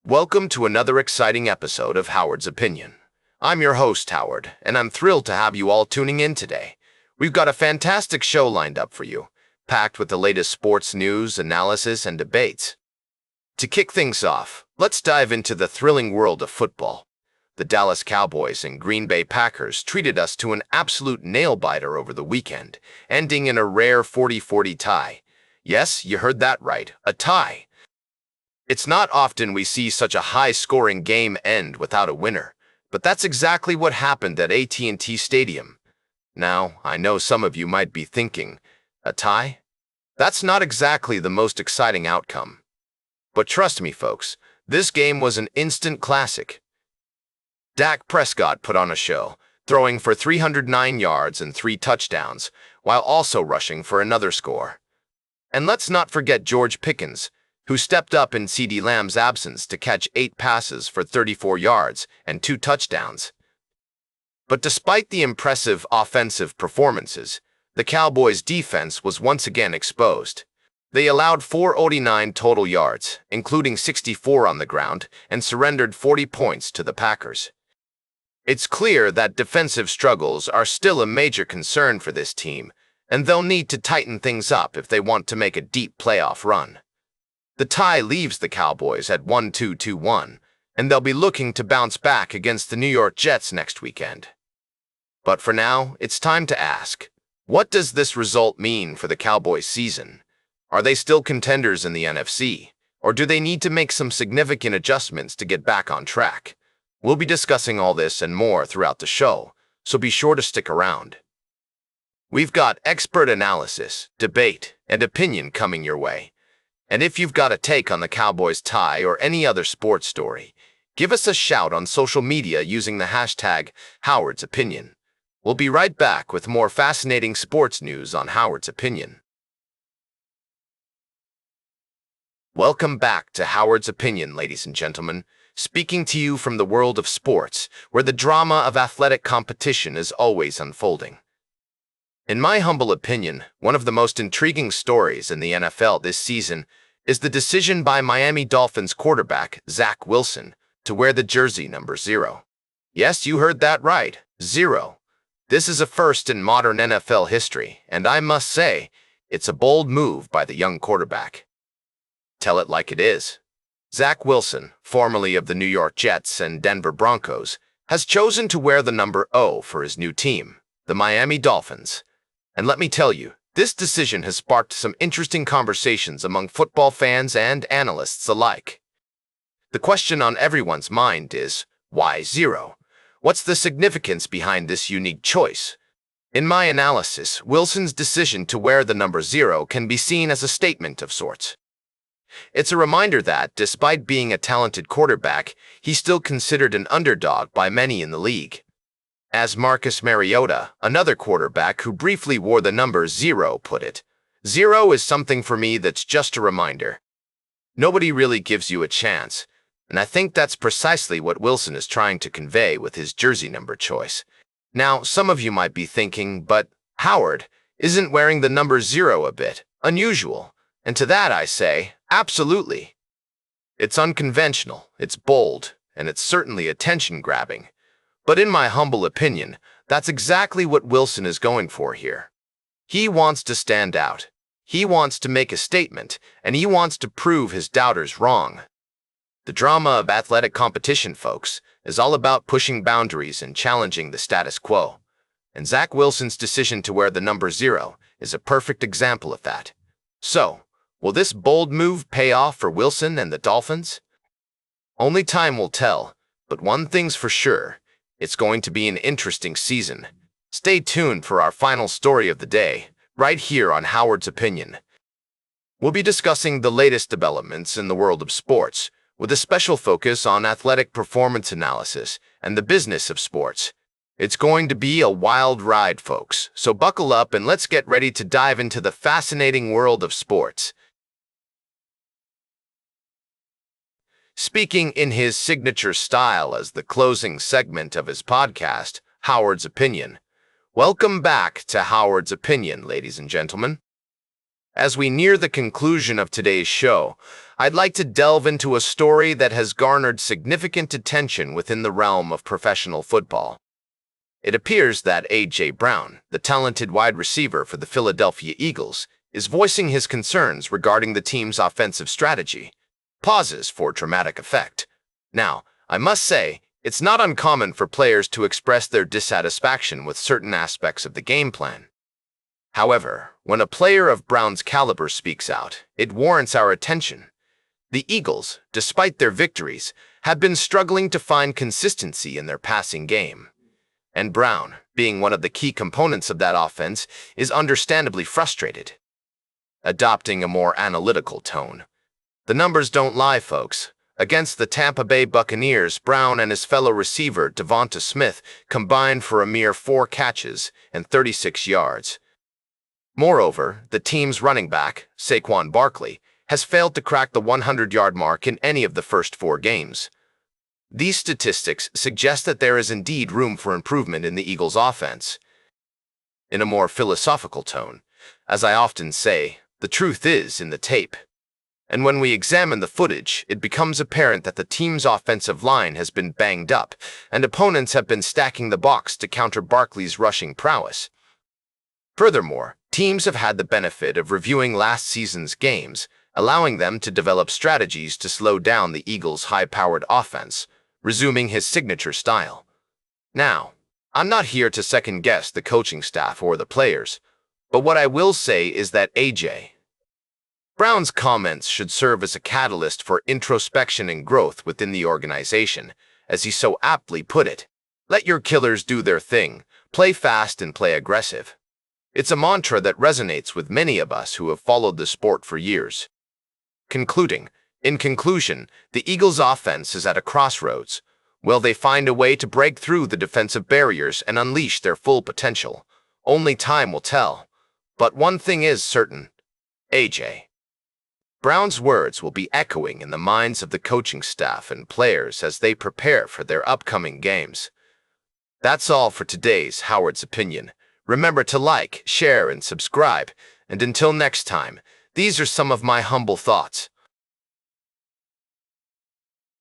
Welcome to another exciting episode of Howard's Opinion. I'm your host, Howard, and I'm thrilled to have you all tuning in today. We've got a fantastic show lined up for you, packed with the latest sports news, analysis, and debates. To kick things off, let's dive into the thrilling world of football. The Dallas Cowboys and Green Bay Packers treated us to an absolute nail-biter over the weekend, ending in a rare 40-40 tie. Yes, you heard that right, a tie. It's not often we see such a high-scoring game end without a winner, but that's exactly what happened at AT&T Stadium. Now, I know some of you might be thinking, a tie? That's not exactly the most exciting outcome. But trust me, folks, this game was an instant classic. Dak Prescott put on a show, throwing for 309 yards and 3 touchdowns, while also rushing for another score. And let's not forget George Pickens, who stepped up in CeeDee Lamb's absence to catch 8 passes for 34 yards and 2 touchdowns. But despite the impressive offensive performances, the Cowboys' defense was once again exposed. They allowed 489 total yards, including 64 on the ground, and surrendered 40 points to the Packers. It's clear that defensive struggles are still a major concern for this team, and they'll need to tighten things up if they want to make a deep playoff run. The tie leaves the Cowboys at 1-2-2-1, and they'll be looking to bounce back against the New York Jets next weekend. But for now, it's time to ask, what does this result mean for the Cowboys' season? Are they still contenders in the NFC, or do they need to make some significant adjustments to get back on track? We'll be discussing all this and more throughout the show, so be sure to stick around. We've got expert analysis, debate, and opinion coming your way. And if you've got a take on the Cowboys tie or any other sports story, give us a shout on social media using the hashtag Howard's Opinion. We'll be right back with more fascinating sports news on Howard's Opinion. Welcome back to Howard's Opinion, ladies and gentlemen, speaking to you from the world of sports, where the drama of athletic competition is always unfolding. In my humble opinion, one of the most intriguing stories in the NFL this season is the decision by Miami Dolphins quarterback Zach Wilson to wear the jersey number 0. Yes, you heard that right, 0. This is a first in modern NFL history, and I must say, it's a bold move by the young quarterback. Tell it like it is. Zach Wilson, formerly of the New York Jets and Denver Broncos, has chosen to wear the number 0 for his new team, the Miami Dolphins. And let me tell you, this decision has sparked some interesting conversations among football fans and analysts alike. The question on everyone's mind is, why 0? What's the significance behind this unique choice? In my analysis, Wilson's decision to wear the number 0 can be seen as a statement of sorts. It's a reminder that, despite being a talented quarterback, he's still considered an underdog by many in the league. As Marcus Mariota, another quarterback who briefly wore the number 0, put it, 0 is something for me that's just a reminder. Nobody really gives you a chance, and I think that's precisely what Wilson is trying to convey with his jersey number choice. Now, some of you might be thinking, but Howard, isn't wearing the number 0 a bit unusual? And to that I say, absolutely. It's unconventional, it's bold, and it's certainly attention-grabbing. But in my humble opinion, that's exactly what Wilson is going for here. He wants to stand out. He wants to make a statement, and he wants to prove his doubters wrong. The drama of athletic competition, folks, is all about pushing boundaries and challenging the status quo. And Zach Wilson's decision to wear the number 0 is a perfect example of that. So, will this bold move pay off for Wilson and the Dolphins? Only time will tell, but one thing's for sure. It's going to be an interesting season. Stay tuned for our final story of the day, right here on Howard's Opinion. We'll be discussing the latest developments in the world of sports, with a special focus on athletic performance analysis and the business of sports. It's going to be a wild ride, folks, so buckle up and let's get ready to dive into the fascinating world of sports. Speaking in his signature style as the closing segment of his podcast, Howard's Opinion. Welcome back to Howard's Opinion, ladies and gentlemen. As we near the conclusion of today's show, I'd like to delve into a story that has garnered significant attention within the realm of professional football. It appears that A.J. Brown, the talented wide receiver for the Philadelphia Eagles, is voicing his concerns regarding the team's offensive strategy. Pauses for dramatic effect. Now, I must say, it's not uncommon for players to express their dissatisfaction with certain aspects of the game plan. However, when a player of Brown's caliber speaks out, it warrants our attention. The Eagles, despite their victories, have been struggling to find consistency in their passing game. And Brown, being one of the key components of that offense, is understandably frustrated. Adopting a more analytical tone. The numbers don't lie, folks. Against the Tampa Bay Buccaneers, Brown and his fellow receiver Devonta Smith combined for a mere 4 catches and 36 yards. Moreover, the team's running back, Saquon Barkley, has failed to crack the 100-yard mark in any of the first 4 games. These statistics suggest that there is indeed room for improvement in the Eagles' offense. In a more philosophical tone, as I often say, the truth is in the tape. And when we examine the footage, it becomes apparent that the team's offensive line has been banged up, and opponents have been stacking the box to counter Barkley's rushing prowess. Furthermore, teams have had the benefit of reviewing last season's games, allowing them to develop strategies to slow down the Eagles' high-powered offense, resuming his signature style. Now, I'm not here to second-guess the coaching staff or the players, but what I will say is that A.J. Brown's comments should serve as a catalyst for introspection and growth within the organization, as he so aptly put it. Let your killers do their thing, play fast and play aggressive. It's a mantra that resonates with many of us who have followed the sport for years. In conclusion, the Eagles' offense is at a crossroads. Will they find a way to break through the defensive barriers and unleash their full potential? Only time will tell. But one thing is certain. A.J. Brown's words will be echoing in the minds of the coaching staff and players as they prepare for their upcoming games. That's all for today's Howard's Opinion. Remember to like, share, and subscribe. And until next time, these are some of my humble thoughts.